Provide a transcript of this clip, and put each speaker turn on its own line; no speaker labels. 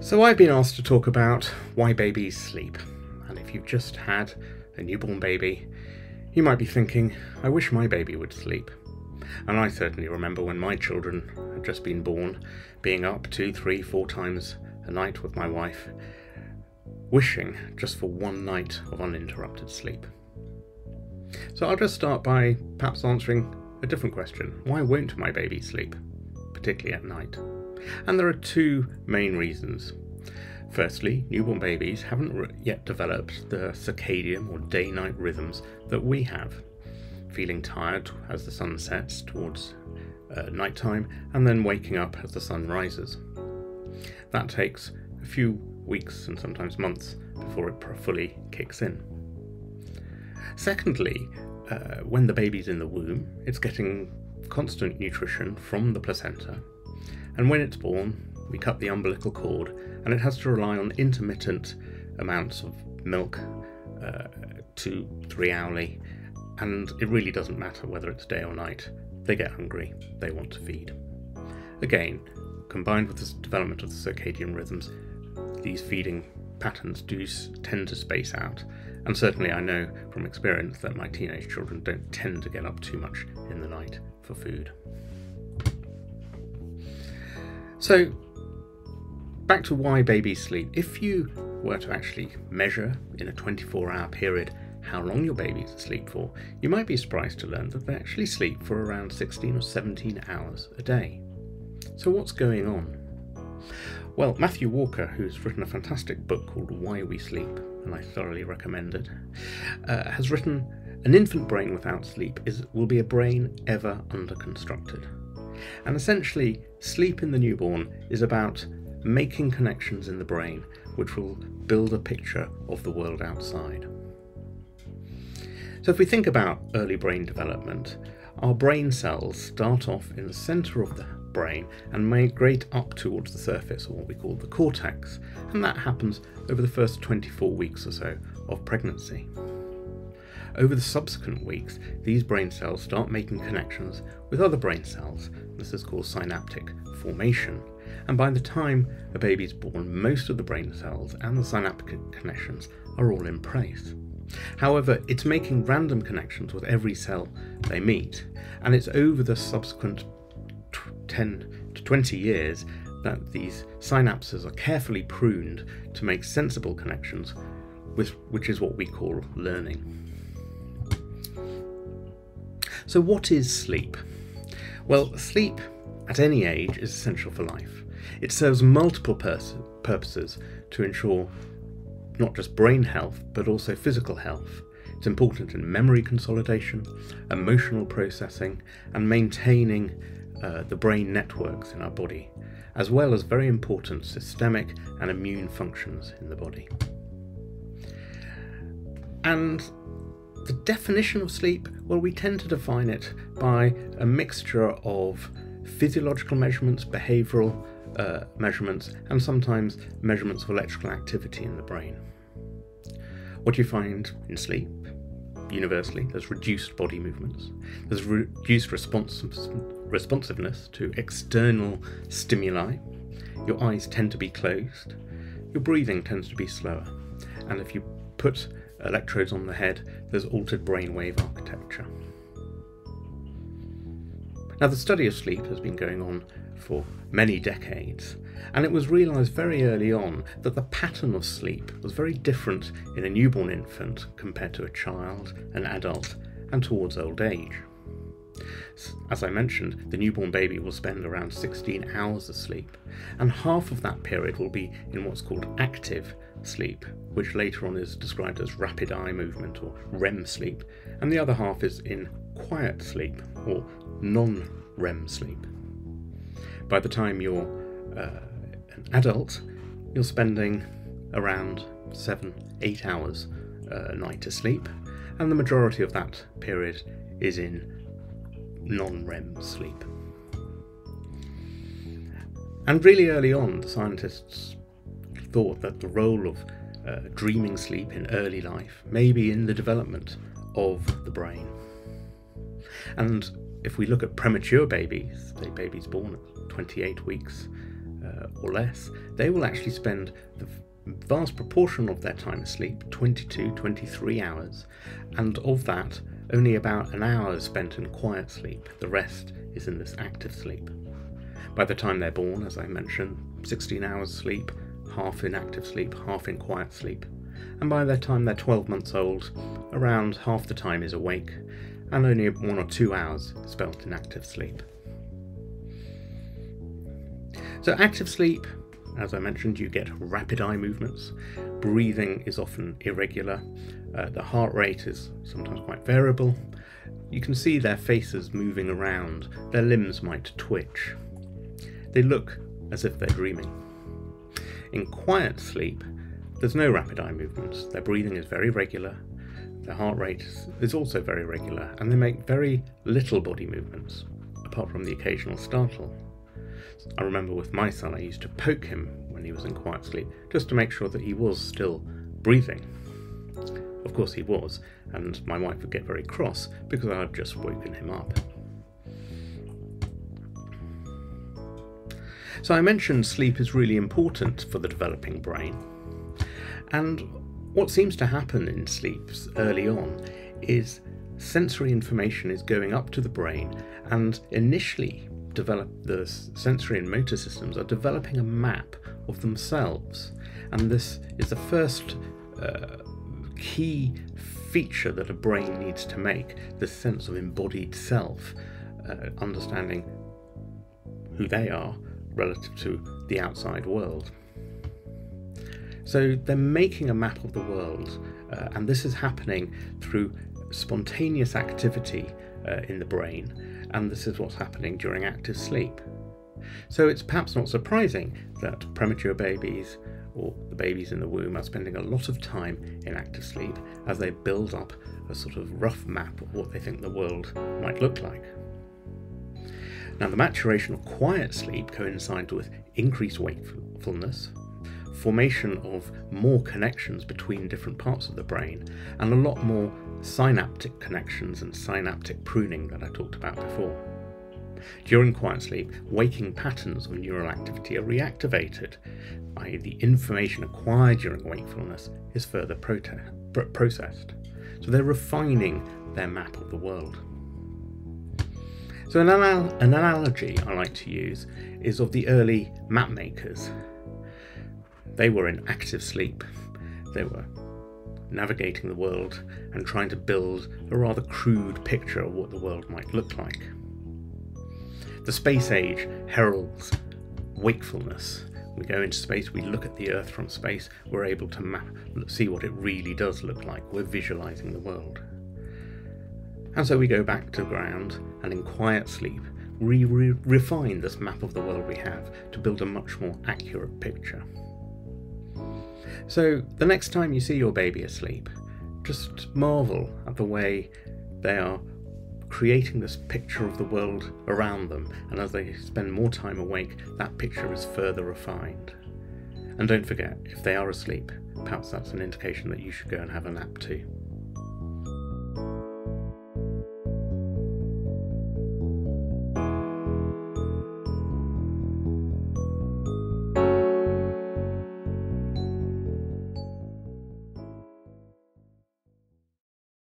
So I've been asked to talk about why babies sleep, and if you've just had a newborn baby, you might be thinking, I wish my baby would sleep. And I certainly remember when my children had just been born, being up 2, 3, 4 times a night with my wife, wishing just for one night of uninterrupted sleep. So I'll just start by perhaps answering a different question. Why won't my baby sleep, particularly at night? And there are two main reasons. Firstly, newborn babies haven't yet developed the circadian or day-night rhythms that we have, feeling tired as the sun sets towards nighttime and then waking up as the sun rises. That takes a few weeks and sometimes months before it fully kicks in. Secondly, when the baby's in the womb, it's getting constant nutrition from the placenta, and when it's born, we cut the umbilical cord and it has to rely on intermittent amounts of milk, 2-3 hourly, and it really doesn't matter whether it's day or night. They get hungry, they want to feed. Again, combined with the development of the circadian rhythms, these feeding patterns do tend to space out, and certainly I know from experience that my teenage children don't tend to get up too much in the night for food. So, back to why babies sleep. If you were to actually measure in a 24-hour period how long your baby's asleep for, you might be surprised to learn that they actually sleep for around 16 or 17 hours a day. So what's going on? Well, Matthew Walker, who's written a fantastic book called Why We Sleep, and I thoroughly recommend it, has written, an infant brain without sleep will be a brain ever under-constructed. And essentially, sleep in the newborn is about making connections in the brain which will build a picture of the world outside. So if we think about early brain development, our brain cells start off in the centre of the brain and migrate up towards the surface, or what we call the cortex, and that happens over the first 24 weeks or so of pregnancy. Over the subsequent weeks, these brain cells start making connections with other brain cells. This is called synaptic formation. And by the time a baby is born, most of the brain cells and the synaptic connections are all in place. However, it's making random connections with every cell they meet, and it's over the subsequent 10 to 20 years that these synapses are carefully pruned to make sensible connections, which is what we call learning. So what is sleep? Well, sleep at any age is essential for life. It serves multiple purposes to ensure not just brain health, but also physical health. It's important in memory consolidation, emotional processing, and maintaining the brain networks in our body, as well as very important systemic and immune functions in the body. And the definition of sleep, well, we tend to define it by a mixture of physiological measurements, behavioural measurements, and sometimes measurements of electrical activity in the brain. What you find in sleep, universally, there's reduced body movements, there's reduced responsiveness to external stimuli, your eyes tend to be closed, your breathing tends to be slower, and if you put electrodes on the head, there's altered brainwave architecture. Now, the study of sleep has been going on for many decades, and it was realised very early on that the pattern of sleep was very different in a newborn infant compared to a child, an adult, and towards old age. As I mentioned, the newborn baby will spend around 16 hours asleep, and half of that period will be in what's called active sleep, which later on is described as rapid eye movement or REM sleep, and the other half is in quiet sleep or non-REM sleep. By the time you're an adult, you're spending around 7-8 hours a night asleep, and the majority of that period is in non-REM sleep. And really early on, the scientists thought that the role of dreaming sleep in early life may be in the development of the brain. And if we look at premature babies, say babies born at 28 weeks or less, they will actually spend the vast proportion of their time asleep, 22-23 hours, and of that, only about an hour is spent in quiet sleep. The rest is in this active sleep. By the time they're born, as I mentioned, 16 hours sleep, half in active sleep, half in quiet sleep. And by the time they're 12 months old, around half the time is awake, and only 1 or 2 hours spent in active sleep. So active sleep, as I mentioned, you get rapid eye movements, breathing is often irregular, the heart rate is sometimes quite variable, you can see their faces moving around, their limbs might twitch. They look as if they're dreaming. In quiet sleep, there's no rapid eye movements, their breathing is very regular, their heart rate is also very regular, and they make very little body movements, apart from the occasional startle. I remember with my son, I used to poke him when he was in quiet sleep, just to make sure that he was still breathing. Of course he was, and my wife would get very cross because I had just woken him up. So I mentioned sleep is really important for the developing brain, and what seems to happen in sleep early on is sensory information is going up to the brain, and initially the sensory and motor systems are developing a map of themselves, and this is the first key feature that a brain needs to make, the sense of embodied self, understanding who they are relative to the outside world. So they're making a map of the world, and this is happening through spontaneous activity in the brain, and this is what's happening during active sleep. So it's perhaps not surprising that premature babies or the babies in the womb are spending a lot of time in active sleep as they build up a sort of rough map of what they think the world might look like. Now, the maturation of quiet sleep coincides with increased wakefulness, formation of more connections between different parts of the brain, and a lot more synaptic connections and synaptic pruning that I talked about before. During quiet sleep, waking patterns of neural activity are reactivated, i.e. the information acquired during wakefulness is further processed. So they're refining their map of the world. So an analogy I like to use is of the early map makers. They were in active sleep. They were navigating the world and trying to build a rather crude picture of what the world might look like. The space age heralds wakefulness. We go into space, we look at the Earth from space, we're able to see what it really does look like. We're visualizing the world. And so we go back to ground, and in quiet sleep, we refine this map of the world we have to build a much more accurate picture. So the next time you see your baby asleep, just marvel at the way they are creating this picture of the world around them, and as they spend more time awake, that picture is further refined. And don't forget, if they are asleep, perhaps that's an indication that you should go and have a nap too.